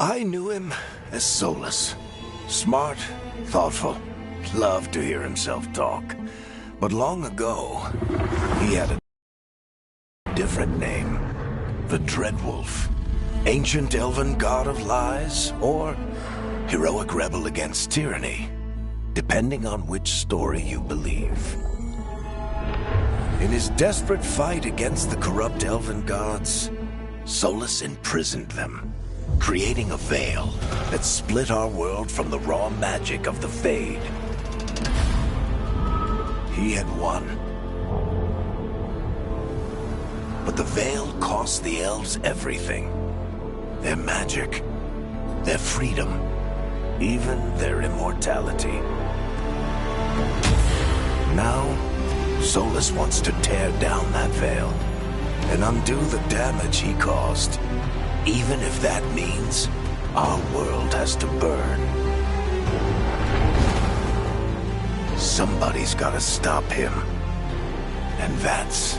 I knew him as Solus. Smart, thoughtful, loved to hear himself talk. But long ago, he had a different name. The Dreadwolf. Ancient elven god of lies, or heroic rebel against tyranny, depending on which story you believe. In his desperate fight against the corrupt elven gods, Solus imprisoned them, creating a veil that split our world from the raw magic of the Fade. He had won. But the veil cost the elves everything. Their magic, their freedom, even their immortality. Now, Solus wants to tear down that veil and undo the damage he caused, even if that means our world has to burn. Somebody's gotta stop him, and that's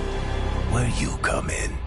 where you come in.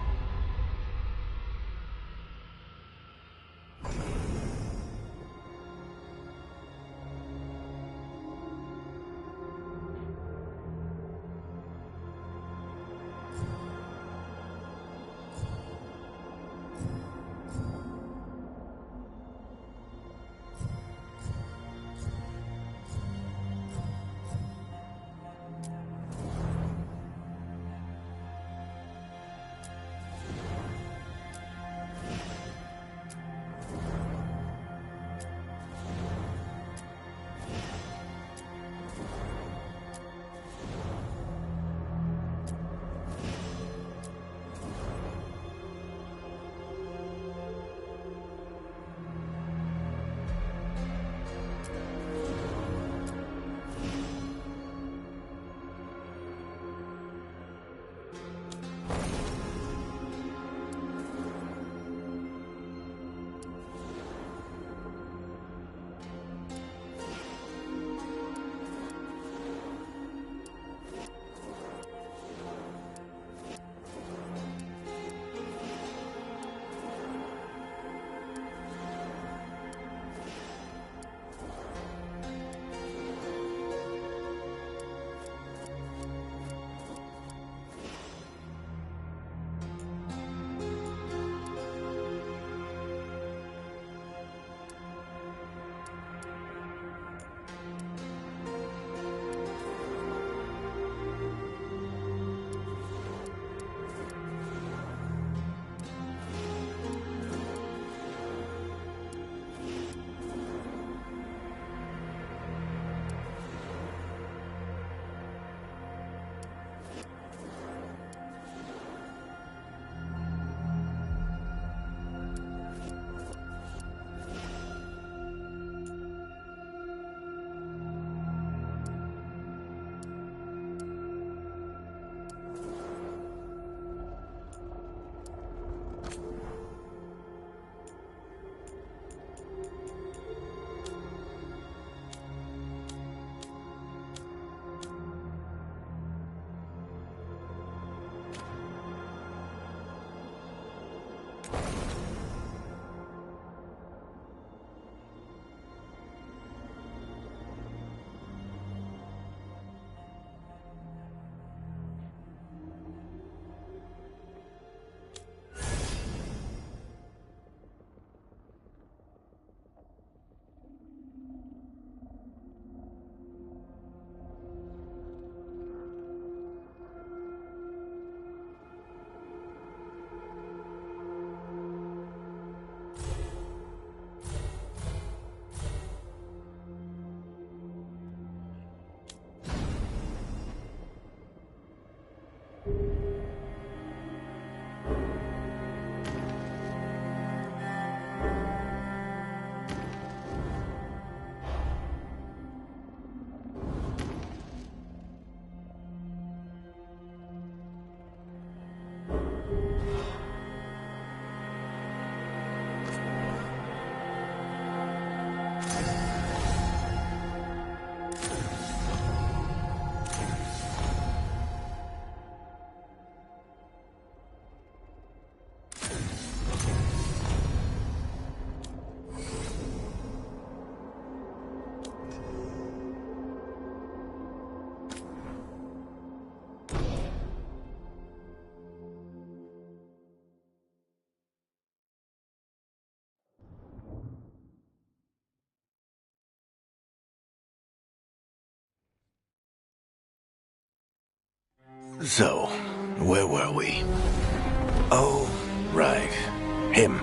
So, where were we? Oh, right. Him.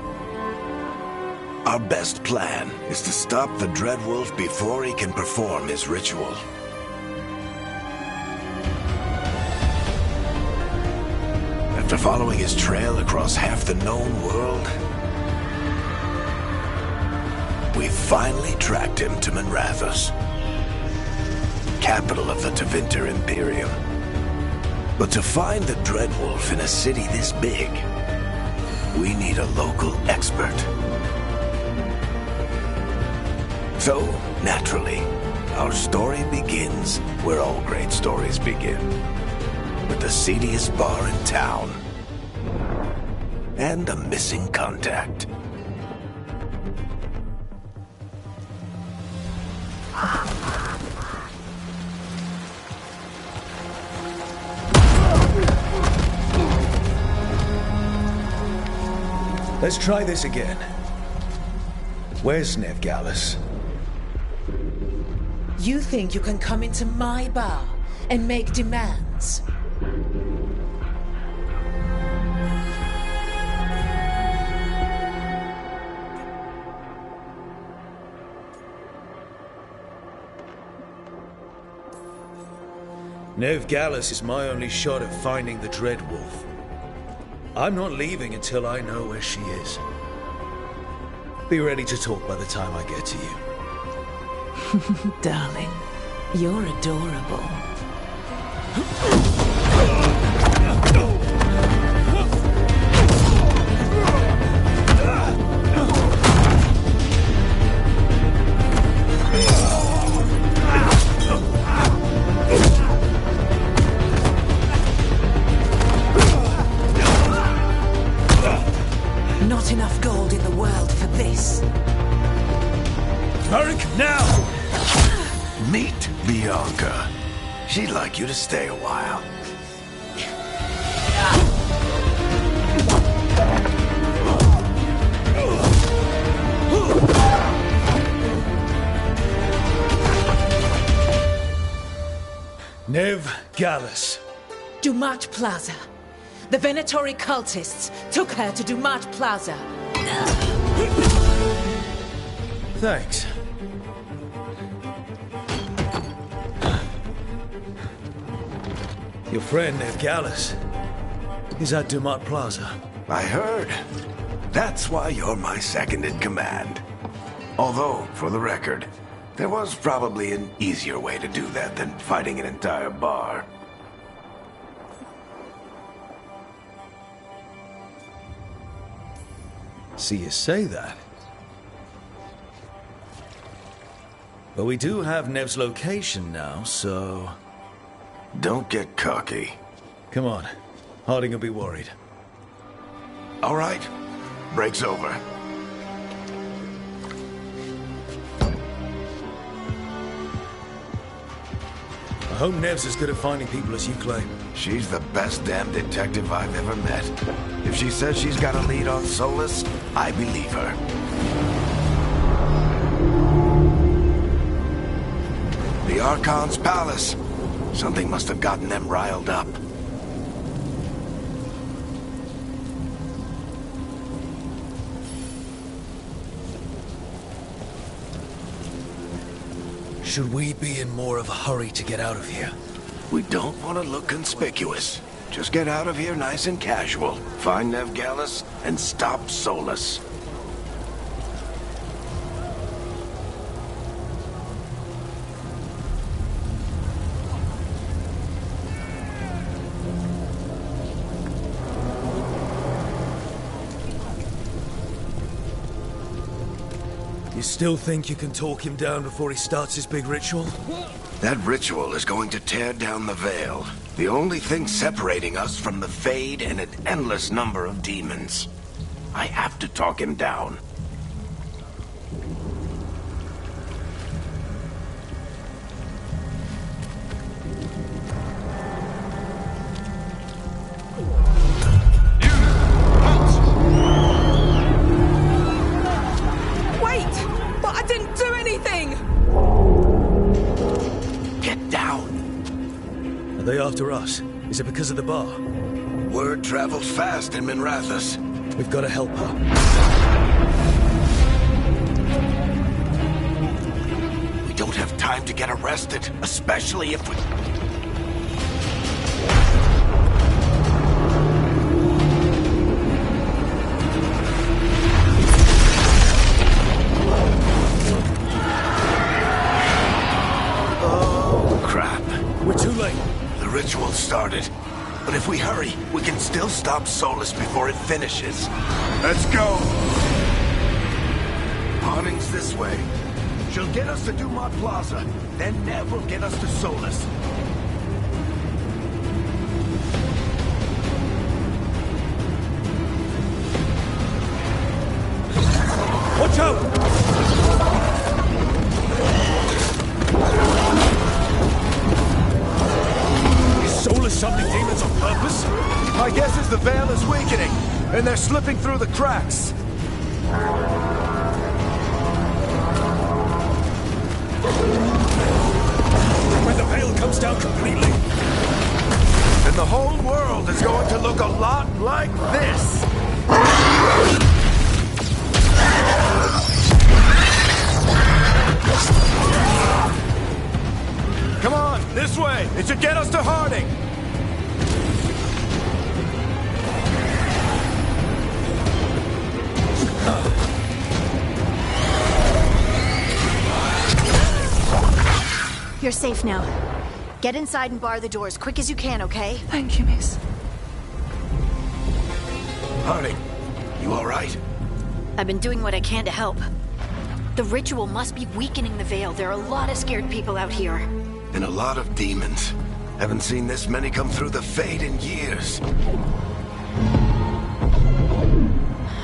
Our best plan is to stop the Dreadwolf before he can perform his ritual. After following his trail across half the known world, we finally tracked him to Manrathus, capital of the Tevinter Imperium. But to find the Dreadwolf in a city this big, we need a local expert. So, naturally, our story begins where all great stories begin. With the seediest bar in town. And a missing contact. Let's try this again. Where's Nev Gallus? You think you can come into my bar and make demands? Nev Gallus is my only shot at finding the Dreadwolf. I'm not leaving until I know where she is. Be ready to talk by the time I get to you. Darling, you're adorable. Not enough gold in the world for this. Hurry, now! Meet Bianca. She'd like you to stay a while. Nev Gallus. Dumat Plaza. The Venatori cultists took her to Dumat Plaza. Thanks. Your friend, Nev Gallus, is at Dumat Plaza. I heard. That's why you're my second in command. Although, for the record, there was probably an easier way to do that than fighting an entire bar. See you say that. But we do have Nev's location now, so... Don't get cocky. Come on. Harding will be worried. All right. Break's over. I hope Nev's as good at finding people as you claim. She's the best damn detective I've ever met. If she says she's got a lead on Solus, I believe her. The Archon's palace. Something must have gotten them riled up. Should we be in more of a hurry to get out of here? We don't want to look conspicuous. Just get out of here nice and casual. Find Nev Gallus and stop Solus. You still think you can talk him down before he starts his big ritual? That ritual is going to tear down the veil. The only thing separating us from the Fade and an endless number of demons. I have to talk him down. Are they after us? Is it because of the bar? Word travels fast in Minrathous. We've got to help her. We don't have time to get arrested, especially if we... Oh, crap. We're too late. The ritual started. But if we hurry, we can still stop Solus before it finishes. Let's go! Harding's this way. She'll get us to Dumont Plaza. Then Nev will get us to Solus. Watch out! Solus summoning demons on purpose? My guess is the veil is weakening, and they're slipping through the cracks. When the veil comes down completely, And the whole world is going to look a lot like this. Come on, this way. It should get us to Harding. You're safe now. Get inside and bar the doors quick as you can, okay? Thank you, miss. Harding, you all right? I've been doing what I can to help. The ritual must be weakening the veil. There are a lot of scared people out here. And a lot of demons. Haven't seen this many come through the Fade in years.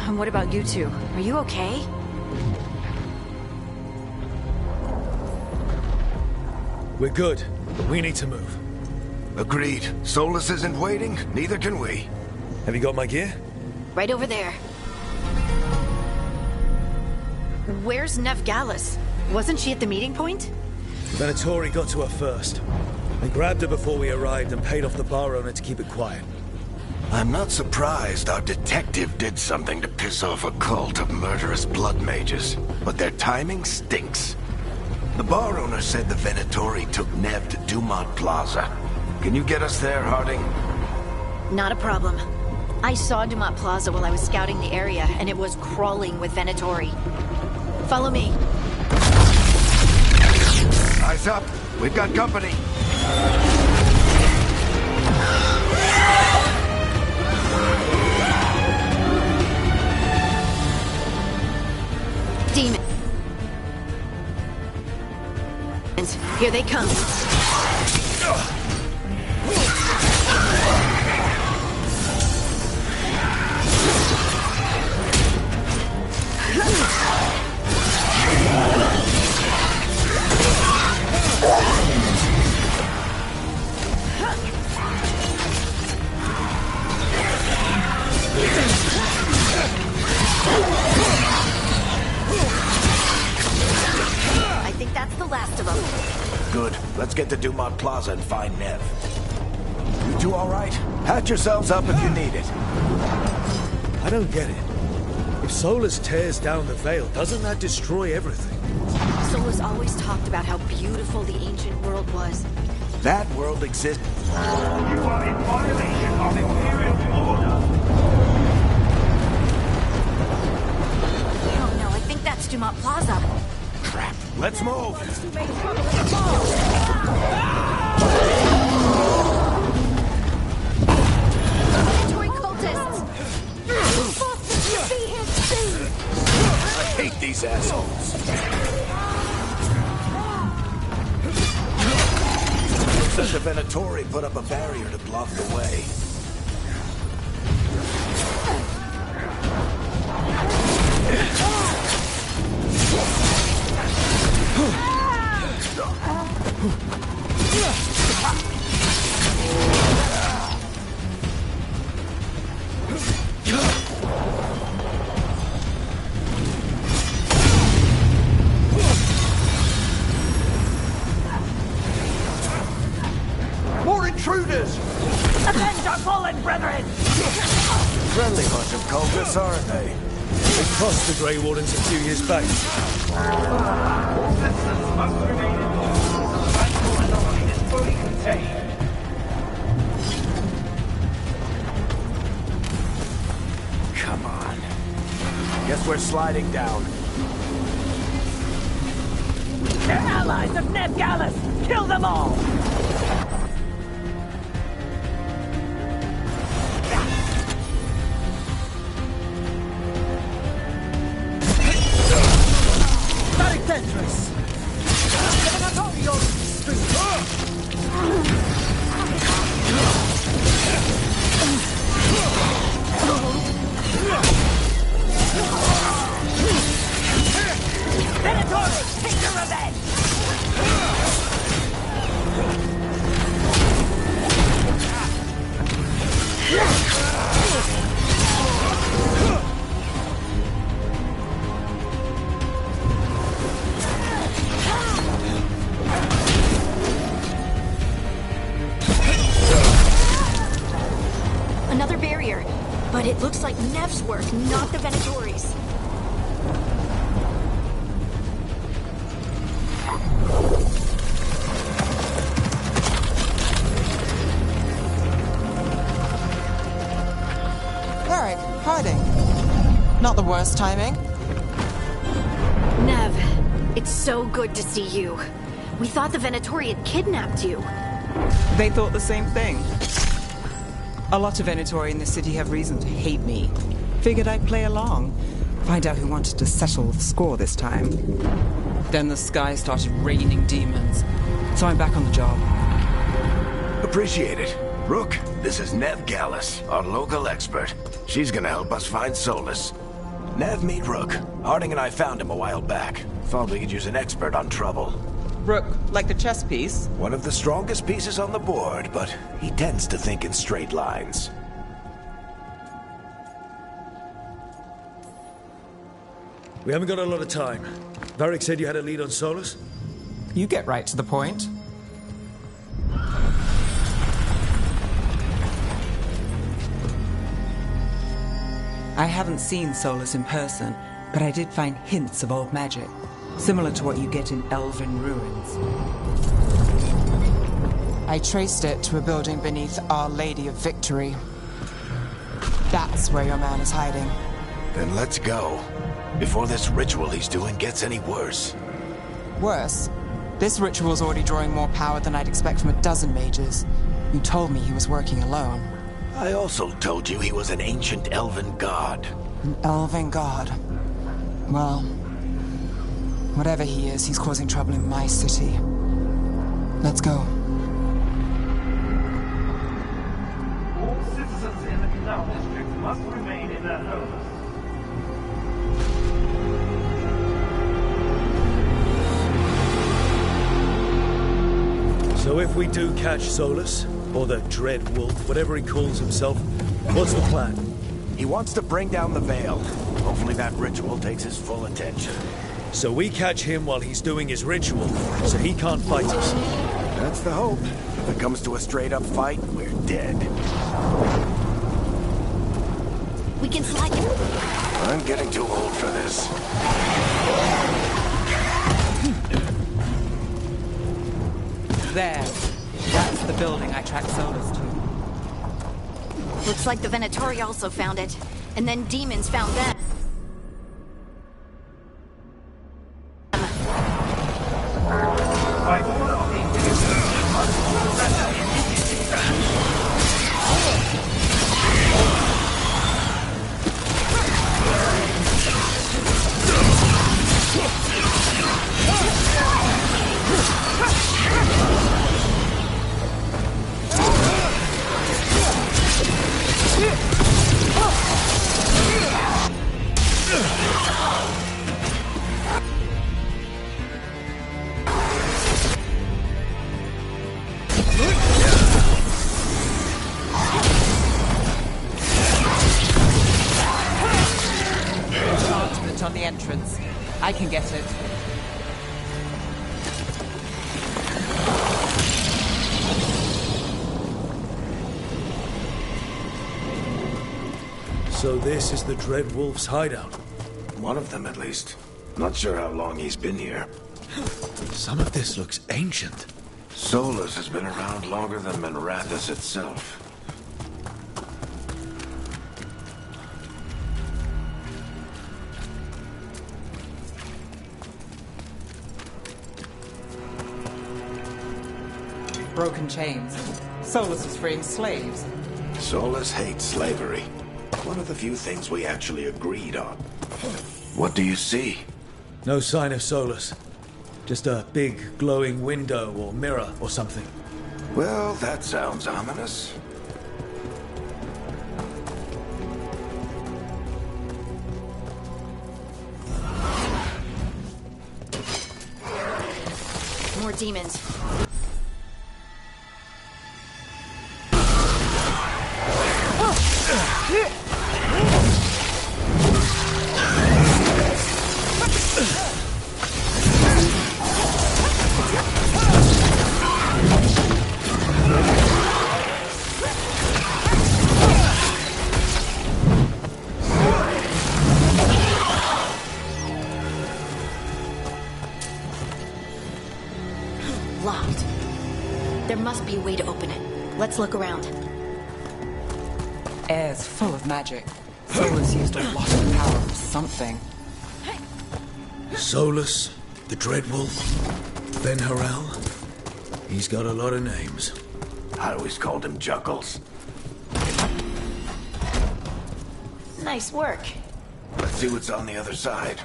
And what about you two? Are you okay? we're good. We need to move. Agreed. Solus isn't waiting, neither can we. Have you got my gear? Right over there. Where's Nev Gallus? Wasn't she at the meeting point? Venatori got to her first. I grabbed her before we arrived and paid off the bar owner to keep it quiet. I'm not surprised our detective did something to piss off a cult of murderous blood mages, but their timing stinks. The bar owner said the Venatori took Nev to Dumont Plaza. Can you get us there, Harding? Not a problem. I saw Dumont Plaza while I was scouting the area, and it was crawling with Venatori. Follow me. Eyes up. We've got company. Demons. Here they come. I think that's the last of them. Good. Let's get to Dumont Plaza and find Nev. You two all right? Patch yourselves up if you need it. I don't get it. If Solus tears down the veil, doesn't that destroy everything? Solus always talked about how beautiful the ancient world was. That world exists. You are in violation of Imperial order. Oh no, I think that's Dumont Plaza. Crap. Let's move. Toy cultists! I hate these assholes. Looks like the Venatori put up a barrier to block the way. More intruders! Bunch of cultists, aren't they? They crossed the Grey Wardens a few years back. Come on. Guess we're sliding down. They're allies of Ned Gallus! Kill them all! Very dangerous! Venatori, take your revenge! Another barrier. But it looks like Nev's work, not the Venatori's. Alright, hiding. Not the worst timing. Nev, it's so good to see you. We thought the Venatori had kidnapped you. They thought the same thing. A lot of Venatori in the city have reason to hate me. Figured I'd play along. Find out who wanted to settle the score this time. Then the sky started raining demons. So I'm back on the job. Appreciate it. Rook, this is Nev Gallus, our local expert. She's gonna help us find Solus. Nev, meet Rook. Harding and I found him a while back. Thought we could use an expert on trouble. Rook, like the chess piece? One of the strongest pieces on the board, but he tends to think in straight lines. We haven't got a lot of time. Varric said you had a lead on Solus? You get right to the point. I haven't seen Solus in person, but I did find hints of old magic, similar to what you get in elven ruins. I traced it to a building beneath Our Lady of Victory. That's where your man is hiding. Then let's go. Before this ritual he's doing gets any worse. Worse, this ritual's already drawing more power than I'd expect from a dozen mages. You told me he was working alone. I also told you he was an ancient elven god. An elven god. Well, whatever he is, he's causing trouble in my city. Let's go. All citizens in the Canal District must remain in their homes. So if we do catch Solus, or the Dread Wolf, whatever he calls himself, what's the plan? He wants to bring down the veil. Hopefully that ritual takes his full attention. So we catch him while he's doing his ritual, so he can't fight us. That's the hope. If it comes to a straight-up fight, we're dead. We can slide him. I'm getting too old for this. There. That's the building I tracked Solus to. Looks like the Venatori also found it. And then demons found them. By order of the Inquisition, must surrender. Enchantment on the entrance. I can get it. So this is the Dread Wolf's hideout. One of them, at least. Not sure how long he's been here. Some of this looks ancient. Solus has been around longer than Minrathous itself. Broken chains. Solus was freeing slaves. Solus hates slavery. One of the few things we actually agreed on. What do you see? No sign of Solus. Just a big glowing window or mirror or something. Well, that sounds ominous. More demons. Locked. There must be a way to open it. Let's look around. Air's full of magic. Solus used a lot of power for something. Solus, the Dread Wolf, Ben Harel. He's got a lot of names. I always called him Juggles. Nice work. Let's see what's on the other side.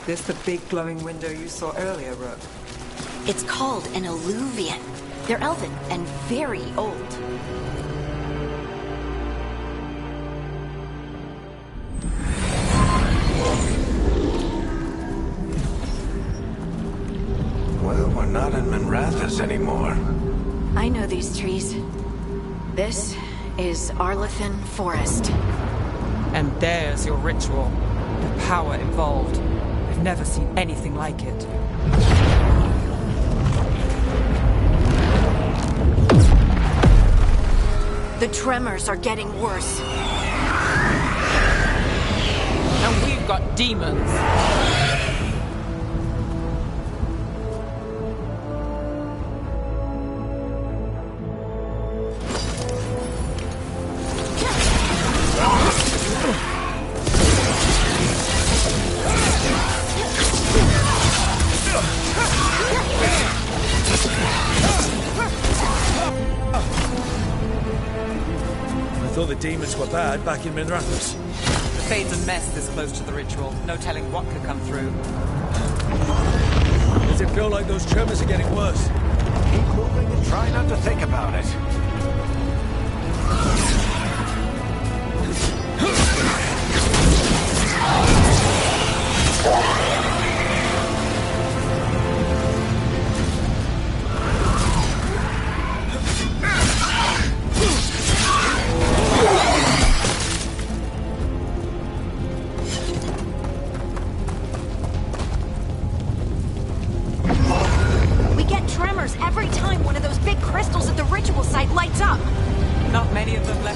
This the big glowing window you saw earlier, Rook? It's called an alluvian. They're elven and very old. Well, we're not in Minrathous anymore. I know these trees. This is Arlethan Forest. And there's your ritual. The power involved. I've never seen anything like it. The tremors are getting worse. And we've got demons. I thought the demons were bad back in Minrathous. The Fade's a mess this close to the ritual. No telling what could come through. Does it feel like those tremors are getting worse? Keep moving and try not to think about it. Every time one of those big crystals at the ritual site lights up. Not many of them left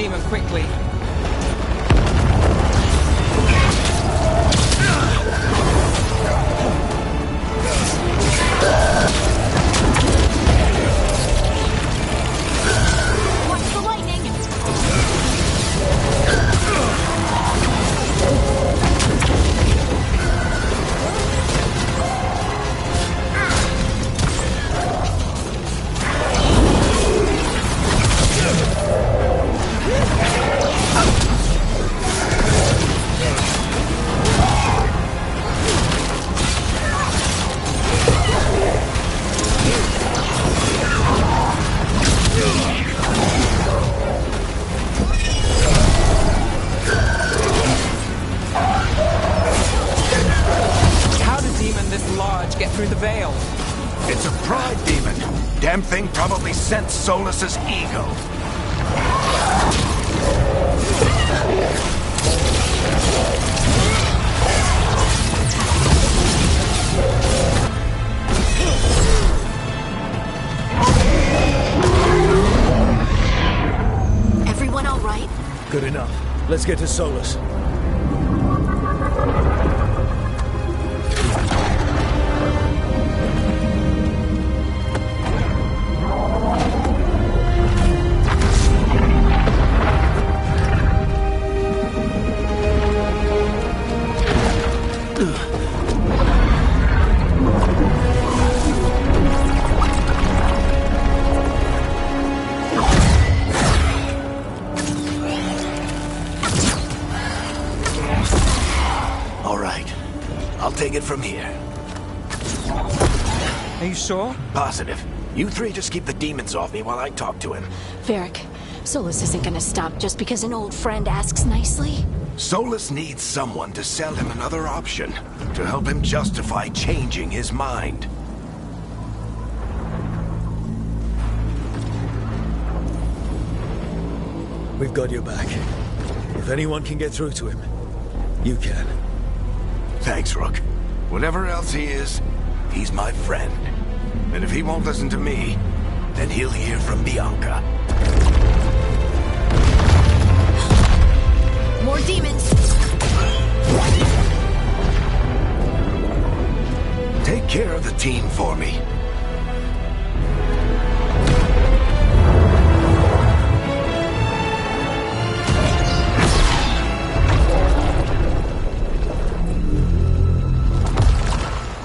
demon quickly. Watch the lightning! How did demon this large get through the veil? It's a pride demon. Damn thing probably sensed Solus's ego. Everyone all right? Good enough. Let's get to Solus. All right. I'll take it from here. Are you sure? Positive. You three just keep the demons off me while I talk to him. Varric, Solus isn't gonna stop just because an old friend asks nicely. Solus needs someone to sell him another option, to help him justify changing his mind. We've got your back. If anyone can get through to him, you can. Thanks, Rook. Whatever else he is, he's my friend. And if he won't listen to me, then he'll hear from Bianca. More demons! Take care of the team for me.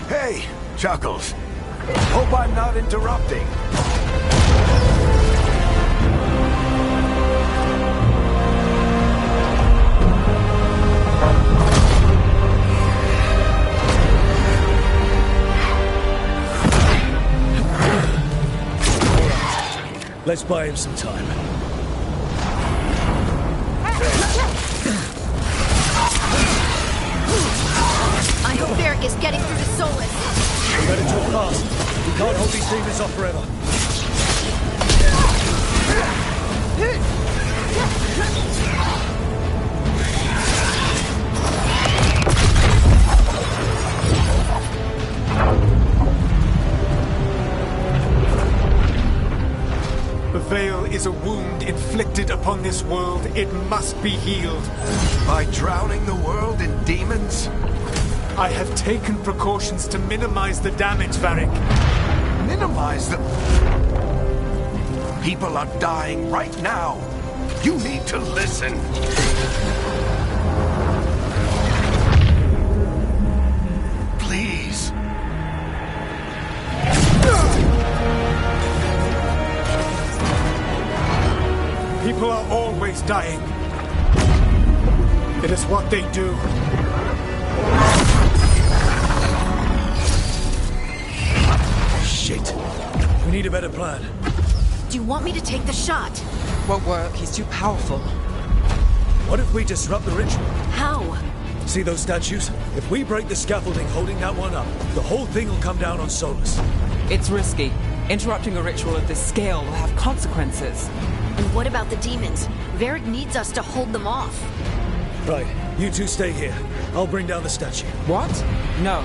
Hey, Chuckles. Hope I'm not interrupting. Let's buy him some time. I hope Varric is getting through to Solus. We better talk fast. We can't hold these demons off forever. The veil is a wound inflicted upon this world. It must be healed. By drowning the world in demons? I have taken precautions to minimize the damage, Varric. Minimize them. People are dying right now. You need to listen. Please. People are always dying. It is what they do. Shit. We need a better plan. Do you want me to take the shot? Won't work. He's too powerful. What if we disrupt the ritual? How? See those statues? If we break the scaffolding holding that one up, the whole thing will come down on Solus. It's risky. Interrupting a ritual of this scale will have consequences. And what about the demons? Varric needs us to hold them off. Right, you two stay here. I'll bring down the statue. What? No.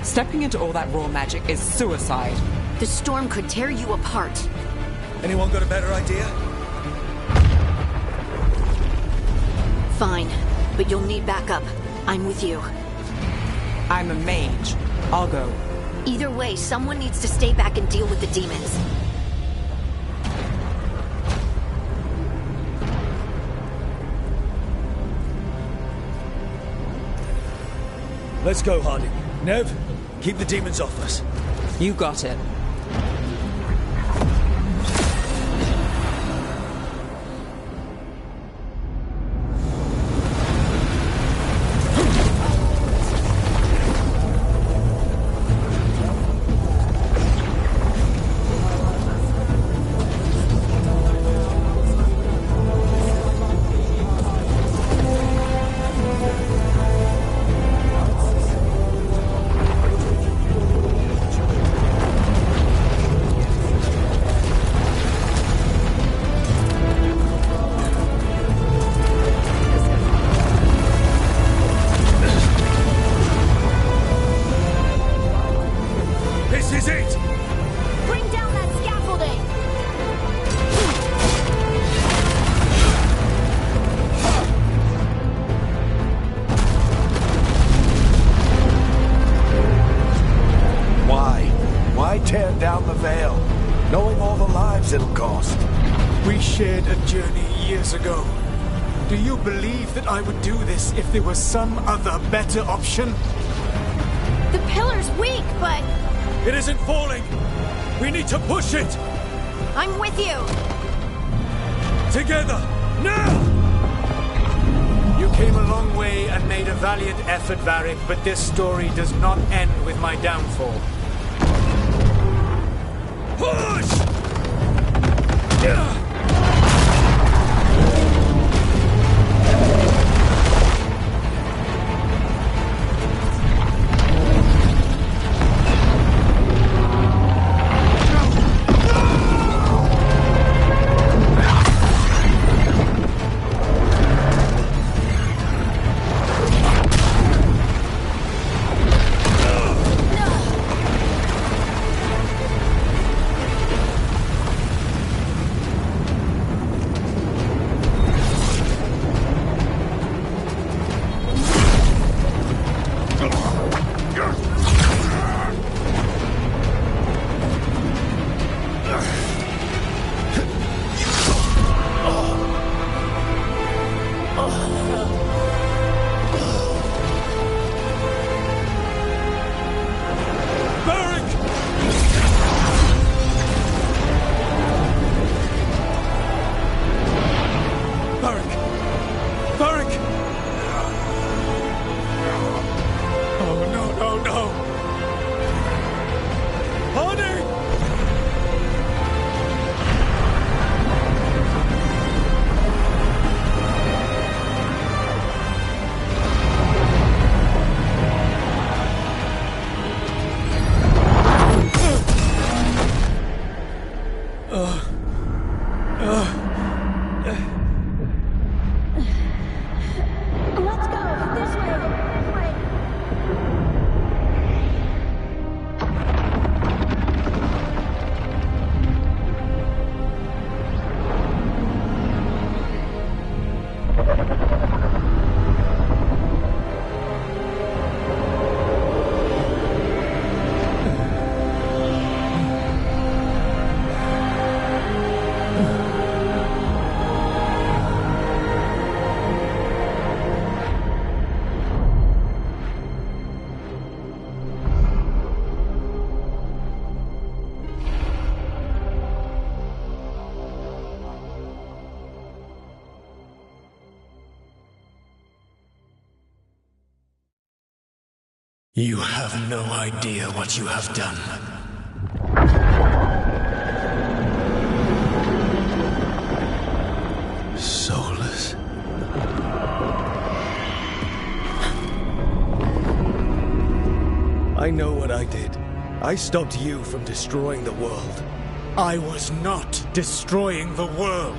Stepping into all that raw magic is suicide. The storm could tear you apart. Anyone got a better idea? Fine, but you'll need backup. I'm with you. I'm a mage. I'll go. Either way, someone needs to stay back and deal with the demons. Let's go, Harding. Nev, keep the demons off us. You got it. Tear down the veil, knowing all the lives it'll cost. We shared a journey years ago. Do you believe that I would do this if there was some other better option? The pillar's weak, but... It isn't falling! We need to push it! I'm with you! Together! Now! You came a long way and made a valiant effort, Varric, but this story does not end with my downfall. Push! You have no idea what you have done. Soulless. I know what I did. I stopped you from destroying the world. I was not destroying the world.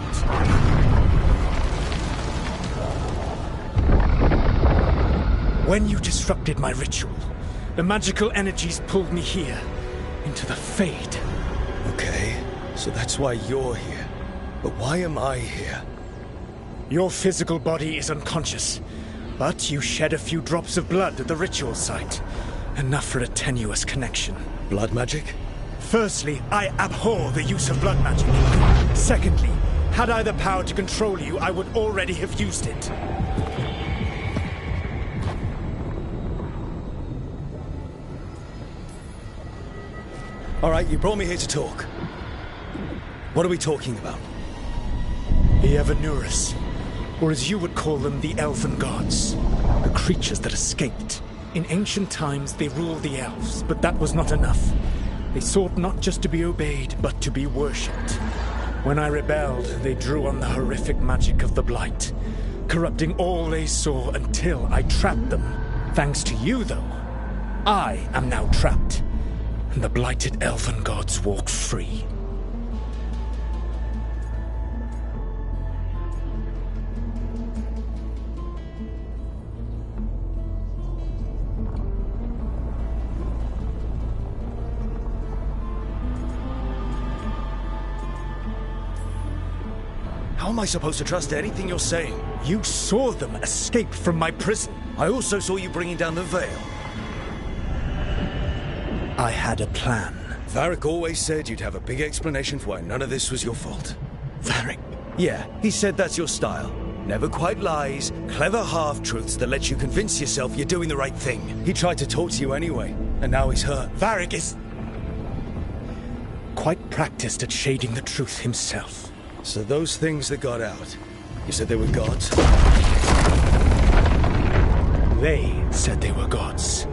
When you disrupted my ritual, the magical energies pulled me here, into the Fade. Okay, so that's why you're here. But why am I here? Your physical body is unconscious, but you shed a few drops of blood at the ritual site. Enough for a tenuous connection. Blood magic? Firstly, I abhor the use of blood magic. Secondly, had I the power to control you, I would already have used it. All right, you brought me here to talk. What are we talking about? The Evanurus, or as you would call them, the Elven Gods. The creatures that escaped. In ancient times, they ruled the elves, but that was not enough. They sought not just to be obeyed, but to be worshipped. When I rebelled, they drew on the horrific magic of the Blight, corrupting all they saw until I trapped them. Thanks to you, though, I am now trapped, and the blighted Elven Gods walk free. How am I supposed to trust anything you're saying? You saw them escape from my prison. I also saw you bringing down the veil. I had a plan. Varric always said you'd have a big explanation for why none of this was your fault. Varric? Yeah, he said that's your style. Never quite lies, clever half-truths that let you convince yourself you're doing the right thing. He tried to talk to you anyway, and now he's hurt. Varric is quite practiced at shading the truth himself. So those things that got out, you said they were gods? They said they were gods.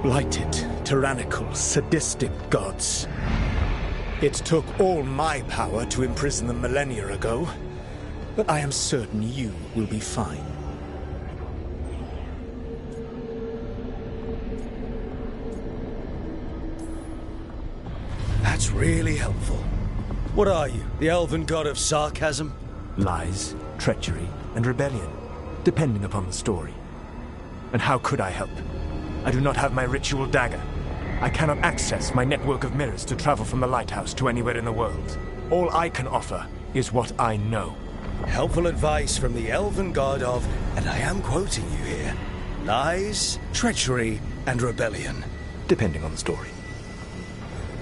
Blighted, tyrannical, sadistic gods. It took all my power to imprison them millennia ago, but I am certain you will be fine. That's really helpful. What are you, the elven god of sarcasm? Lies, treachery, and rebellion, depending upon the story. And how could I help? I do not have my ritual dagger. I cannot access my network of mirrors to travel from the lighthouse to anywhere in the world. All I can offer is what I know. Helpful advice from the elven god of, and I am quoting you here, lies, treachery, and rebellion. Depending on the story.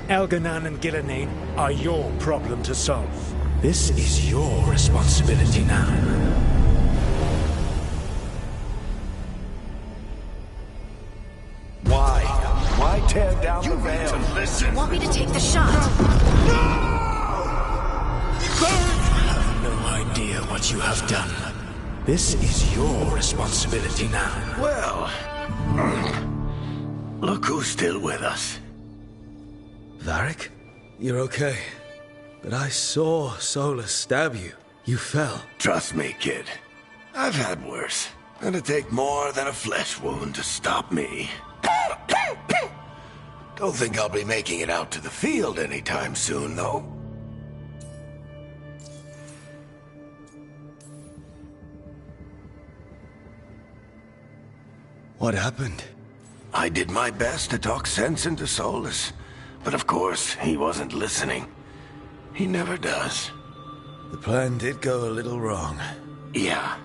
Elganan and Gillenane are your problem to solve. This is your responsibility now. Why tear down the veil? You want me to take the shot? You have no idea what you have done. This is your responsibility now. Well, look who's still with us. Varric? You're okay. But I saw Solus stab you. You fell. Trust me, kid. I've had worse. It'd take more than a flesh wound to stop me. Don't think I'll be making it out to the field anytime soon, though. What happened? I did my best to talk sense into Solus. But of course, he wasn't listening. He never does. The plan did go a little wrong. Yeah.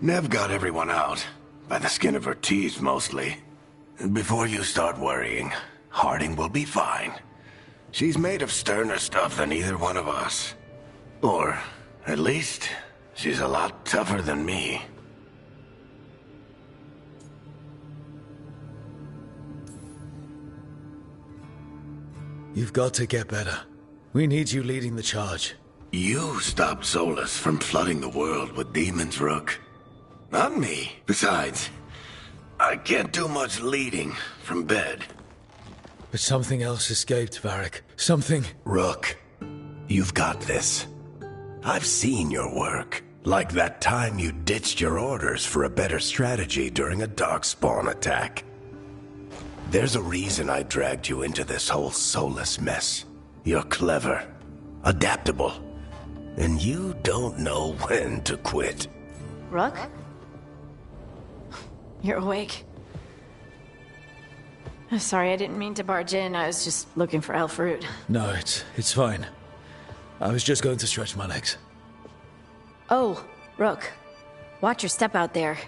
Nev got everyone out. By the skin of her teeth, mostly. Before you start worrying, Harding will be fine. She's made of sterner stuff than either one of us. Or, at least, she's a lot tougher than me. You've got to get better. We need you leading the charge. You stopped Solus from flooding the world with demons, Rook. Not me. Besides, I can't do much leading from bed. But something else escaped, Varric. Something... Rook, you've got this. I've seen your work. Like that time you ditched your orders for a better strategy during a darkspawn attack. There's a reason I dragged you into this whole Solus mess. You're clever, adaptable, and you don't know when to quit. Rook? You're awake. Sorry, I didn't mean to barge in. I was just looking for Elfroot. No, it's fine. I was just going to stretch my legs. Oh, Rook, watch your step out there.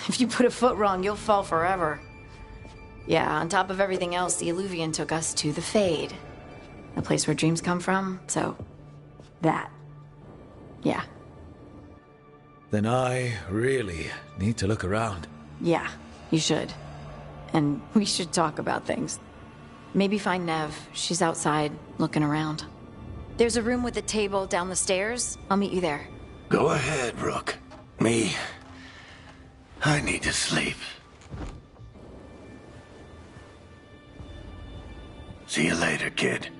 If you put a foot wrong, you'll fall forever. Yeah, on top of everything else, the Illuvian took us to the Fade. The place where dreams come from, so... that. Yeah. Then I really need to look around. Yeah, you should. And we should talk about things. Maybe find Nev. She's outside, looking around. There's a room with a table down the stairs. I'll meet you there. Go ahead, Rook. I need to sleep. See you later, kid.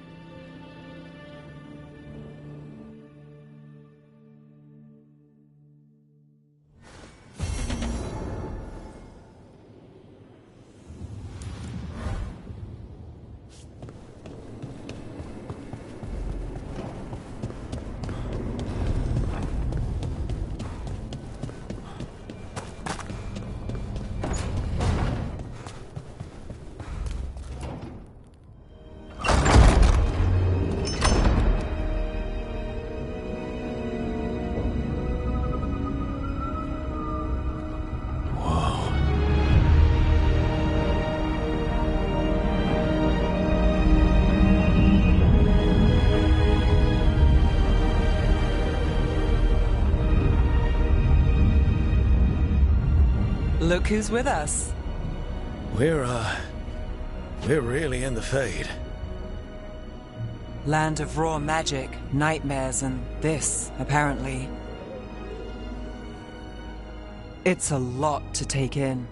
Look who's with us. We're really in the Fade. Land of raw magic, nightmares, and this, apparently. It's a lot to take in.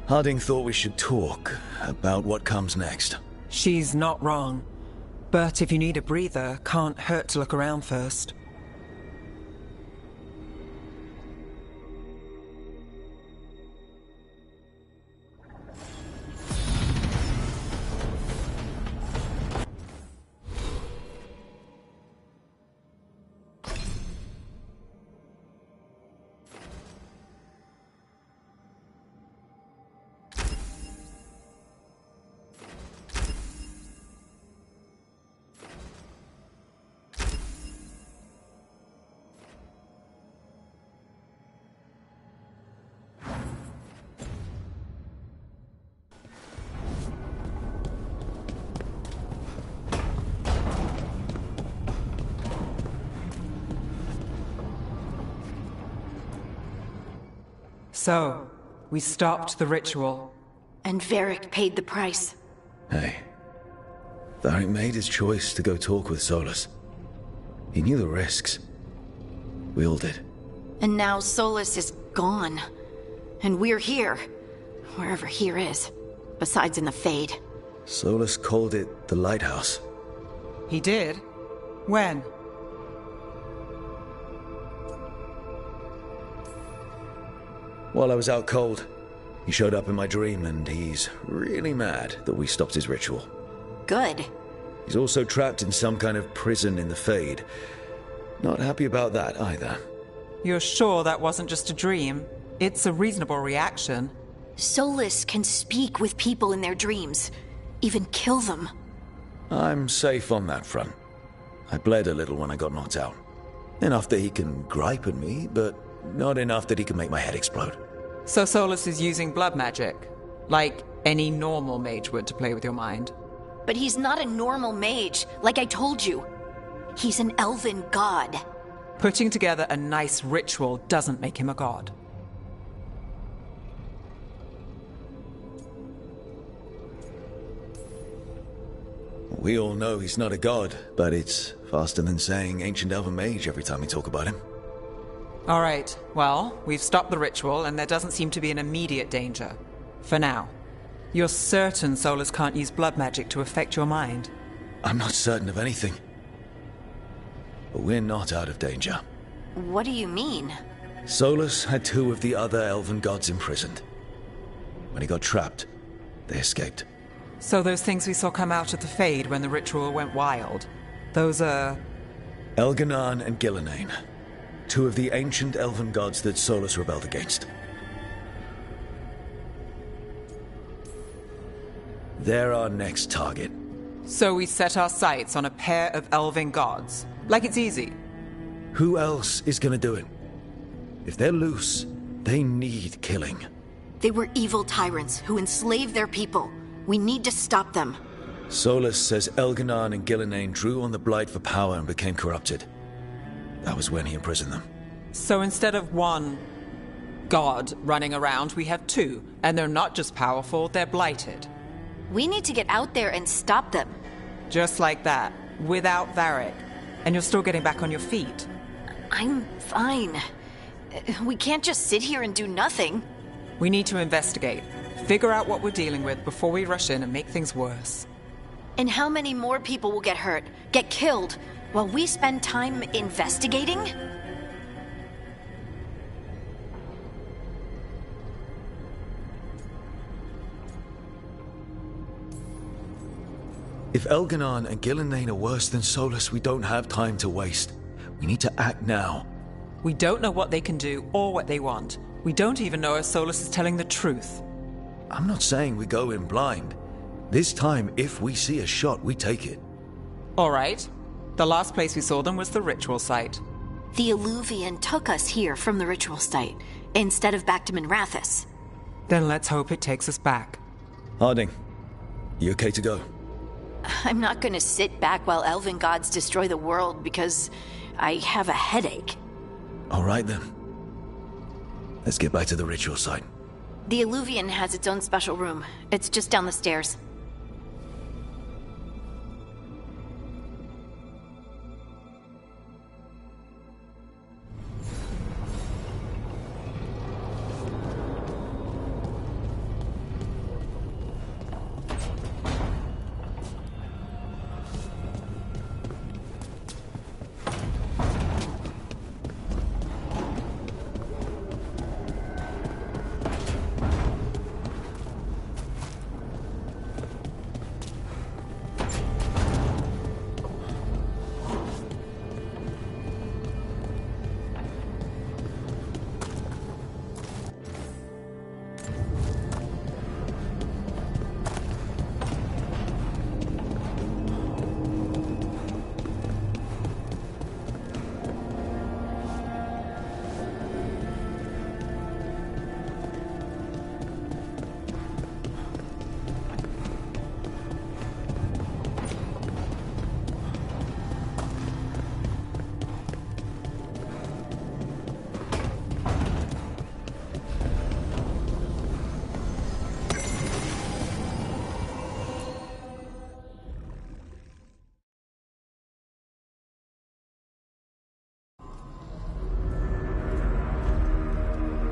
Harding thought we should talk about what comes next. She's not wrong. But if you need a breather, can't hurt to look around first. So, we stopped the ritual. And Varric paid the price. Hey, Varric made his choice to go talk with Solus. He knew the risks. We all did. And now Solus is gone. And we're here. Wherever here is. Besides in the Fade. Solus called it the Lighthouse. He did? When? While I was out cold, he showed up in my dream, and he's really mad that we stopped his ritual. Good. He's also trapped in some kind of prison in the Fade. Not happy about that either. You're sure that wasn't just a dream? It's a reasonable reaction. Solus can speak with people in their dreams. Even kill them. I'm safe on that front. I bled a little when I got knocked out. Enough that he can gripe at me, but not enough that he can make my head explode. So Solus is using blood magic, like any normal mage would to play with your mind. But he's not a normal mage, like I told you. He's an elven god. Putting together a nice ritual doesn't make him a god. We all know he's not a god, but it's faster than saying ancient elven mage every time we talk about him. All right, well, we've stopped the ritual, and there doesn't seem to be an immediate danger. For now. You're certain Solus can't use blood magic to affect your mind? I'm not certain of anything. But we're not out of danger. What do you mean? Solus had two of the other elven gods imprisoned. When he got trapped, they escaped. So those things we saw come out of the Fade when the ritual went wild, those are... Elganan and Gillenane. Two of the ancient elven gods that Solus rebelled against. They're our next target. So we set our sights on a pair of elven gods. Like it's easy. Who else is gonna do it? If they're loose, they need killing. They were evil tyrants who enslaved their people. We need to stop them. Solus says Elganon and Gillenane drew on the Blight for power and became corrupted. That was when he imprisoned them. So instead of one god running around, we have two. And they're not just powerful, they're blighted. We need to get out there and stop them. Just like that, without Varric. And you're still getting back on your feet. I'm fine. We can't just sit here and do nothing. We need to investigate. Figure out what we're dealing with before we rush in and make things worse. And how many more people will get hurt, get killed, while we spend time investigating? If Elganon and Gillenane are worse than Solus, we don't have time to waste. We need to act now. We don't know what they can do or what they want. We don't even know if Solus is telling the truth. I'm not saying we go in blind. This time, if we see a shot, we take it. All right. The last place we saw them was the ritual site. The Illuvian took us here from the ritual site, instead of back to Minrathous. Then let's hope it takes us back. Harding, you okay to go? I'm not gonna sit back while elven gods destroy the world because I have a headache. All right then. Let's get back to the ritual site. The Illuvian has its own special room. It's just down the stairs.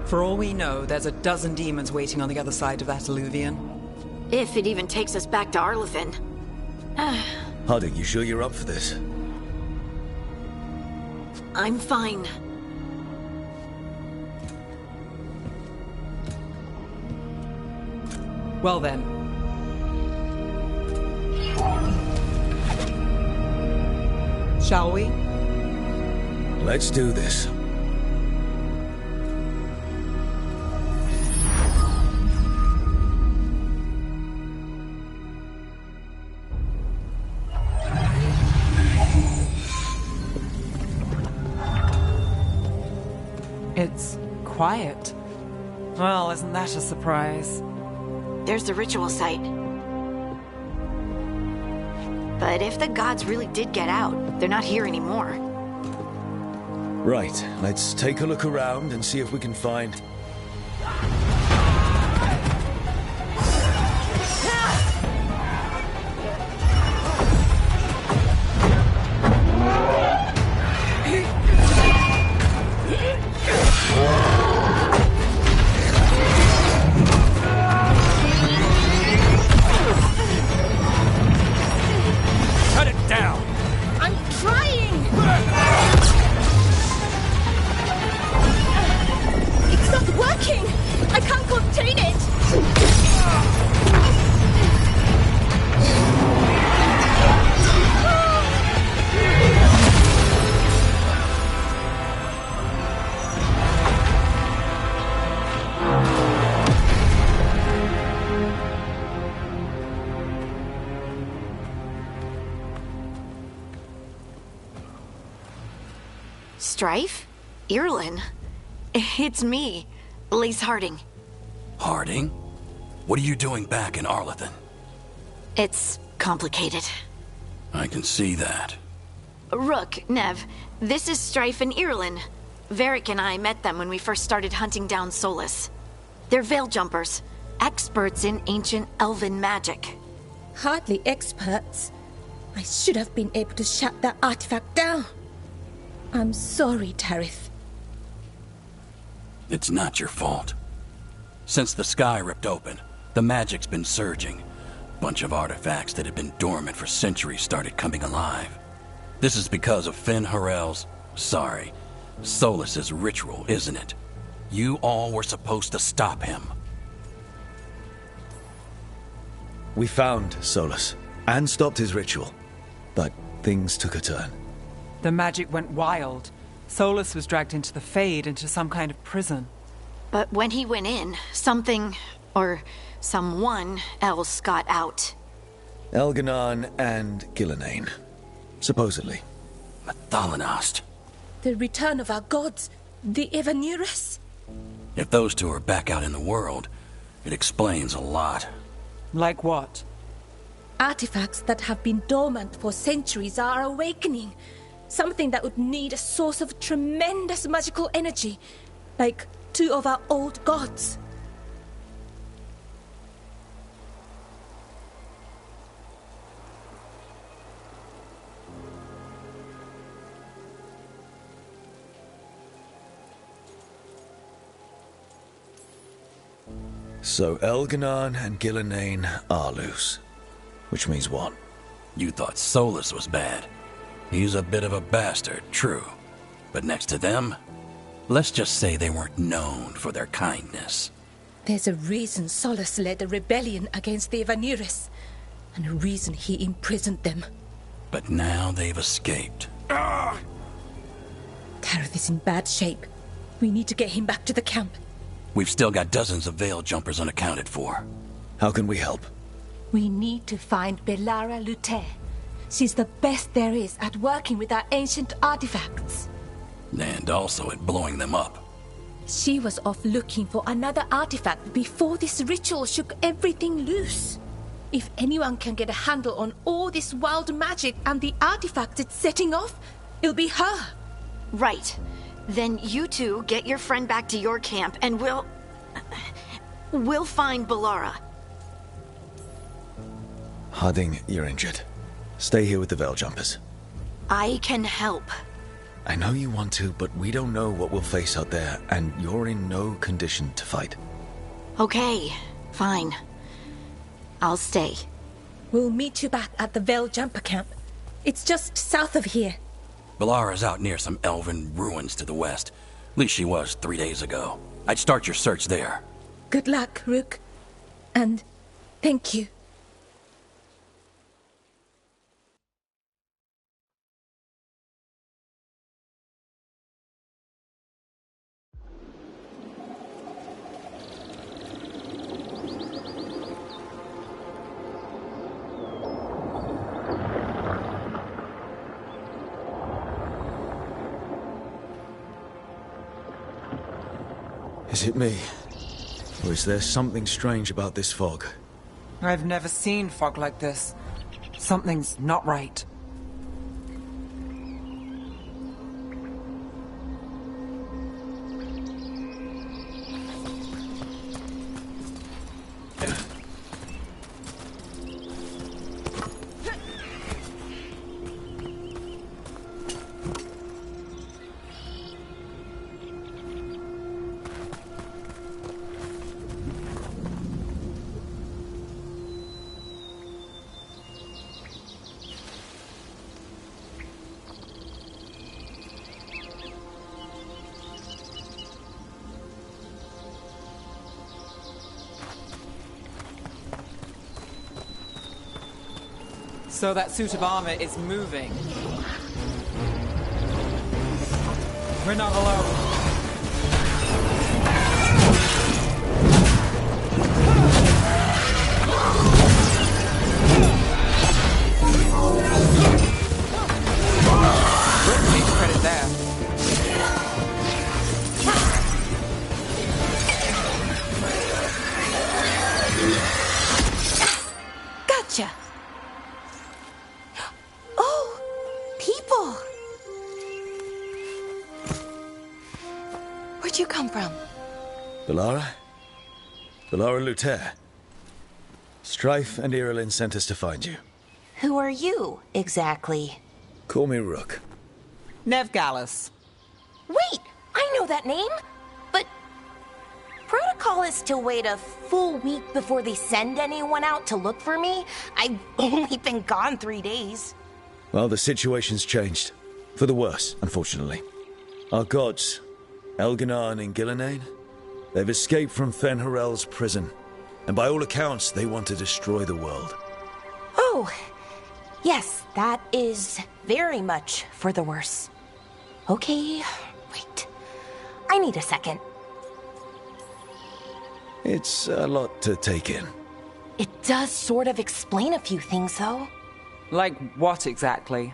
For all we know, there's a dozen demons waiting on the other side of that Illuvian. If it even takes us back to Arlefin. Harding, you sure you're up for this? I'm fine. Well then. Shall we? Let's do this. It's quiet. Well, isn't that a surprise? There's the ritual site. But if the gods really did get out, they're not here anymore. Right, let's take a look around and see if we can find... Strife? Irlin? It's me, Lise Harding. Harding? What are you doing back in Arlethan? It's complicated. I can see that. Rook, Nev, this is Strife and Irlin. Varric and I met them when we first started hunting down Solus. They're veil jumpers, experts in ancient elven magic. Hardly experts. I should have been able to shut that artifact down. I'm sorry, Tarith. It's not your fault. Since the sky ripped open, the magic's been surging. Bunch of artifacts that had been dormant for centuries started coming alive. This is because of Finn Harel's... Solus's ritual, isn't it? You all were supposed to stop him. We found Solus, and stopped his ritual. But things took a turn. The magic went wild. Solus was dragged into the Fade, into some kind of prison. But when he went in, something, or someone else got out. Elganon and Gillenane. Supposedly. Mathalanost. The return of our gods, the Evanurus. If those two are back out in the world, it explains a lot. Like what? Artifacts that have been dormant for centuries are awakening. Something that would need a source of tremendous magical energy, like two of our old gods. So Elganon and Gillenane are loose. Which means what? You thought Solus was bad. He's a bit of a bastard, true. But next to them, let's just say they weren't known for their kindness. There's a reason Solus led a rebellion against the Evanurus, and a reason he imprisoned them. But now they've escaped. Tareth is in bad shape. We need to get him back to the camp. We've still got dozens of veil jumpers unaccounted for. How can we help? We need to find Belara Lute. She's the best there is at working with our ancient artifacts. And also at blowing them up. She was off looking for another artifact before this ritual shook everything loose. If anyone can get a handle on all this wild magic and the artifacts it's setting off, it'll be her. Right. Then you two get your friend back to your camp and we'll find Belara. Harding, you're injured. Stay here with the veil jumpers. I can help. I know you want to, but we don't know what we'll face out there, and you're in no condition to fight. Okay, fine. I'll stay. We'll meet you back at the veil jumper camp. It's just south of here. Belara's out near some elven ruins to the west. At least she was 3 days ago. I'd start your search there. Good luck, Rook. And thank you. Is it me? Or is there something strange about this fog? I've never seen fog like this. Something's not right. So that suit of armor is moving. We're not alone. Rick takes credit there. Where'd you come from? Bellara? Bellara Luther. Strife and Irulan sent us to find you. Who are you, exactly? Call me Rook. Nev Gallus. Wait! I know that name! But... Protocol is to wait a full week before they send anyone out to look for me? I've only been gone 3 days. Well, the situation's changed. For the worse, unfortunately. Our gods, Elganar and Ingilinain, they've escaped from Fen'Harel's prison. And by all accounts, they want to destroy the world. Oh, yes, that is very much for the worse. Okay, wait. I need a second. It's a lot to take in. It does sort of explain a few things, though. Like what exactly?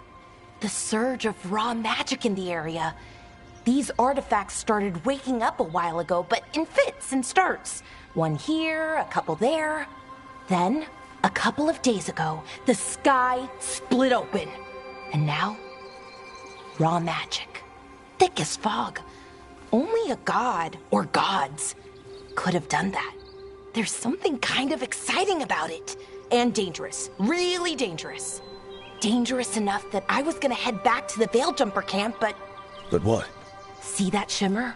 The surge of raw magic in the area. These artifacts started waking up a while ago, but in fits and starts. One here, a couple there. Then, a couple of days ago, the sky split open. And now, raw magic. Thick as fog. Only a god, or gods, could have done that. There's something kind of exciting about it. And dangerous. Really dangerous. Dangerous enough that I was gonna head back to the Veil Jumper camp, but... But what? See that shimmer?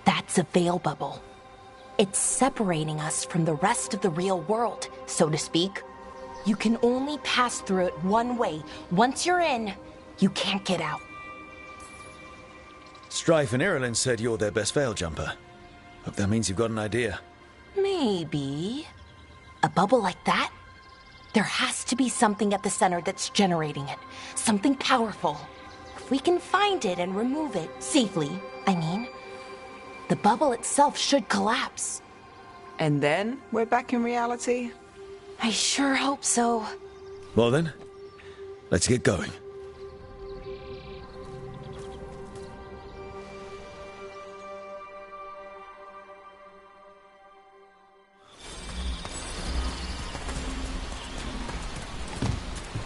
That's a veil bubble. It's separating us from the rest of the real world, so to speak. You can only pass through it one way. Once you're in, you can't get out. Strife and Irulan said you're their best veil jumper. Hope that means you've got an idea. Maybe. A bubble like that? There has to be something at the center that's generating it. Something powerful. If we can find it and remove it, safely, I mean, the bubble itself should collapse. And then we're back in reality? I sure hope so. Well then, let's get going.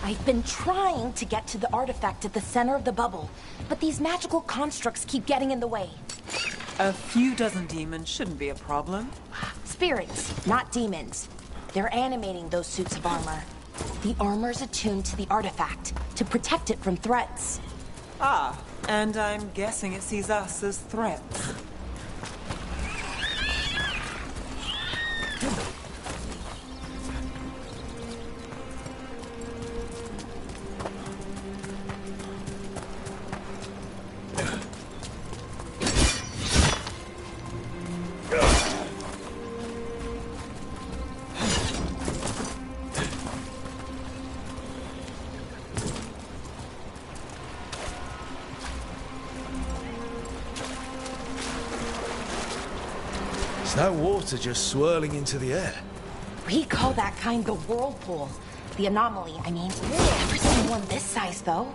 I've been trying to get to the artifact at the center of the bubble, but these magical constructs keep getting in the way. A few dozen demons shouldn't be a problem. Spirits, not demons. They're animating those suits of armor. The armor's attuned to the artifact, to protect it from threats. Ah, and I'm guessing it sees us as threats. Is that water just swirling into the air? We call that kind the whirlpool. The anomaly, I mean. Never seen one this size, though.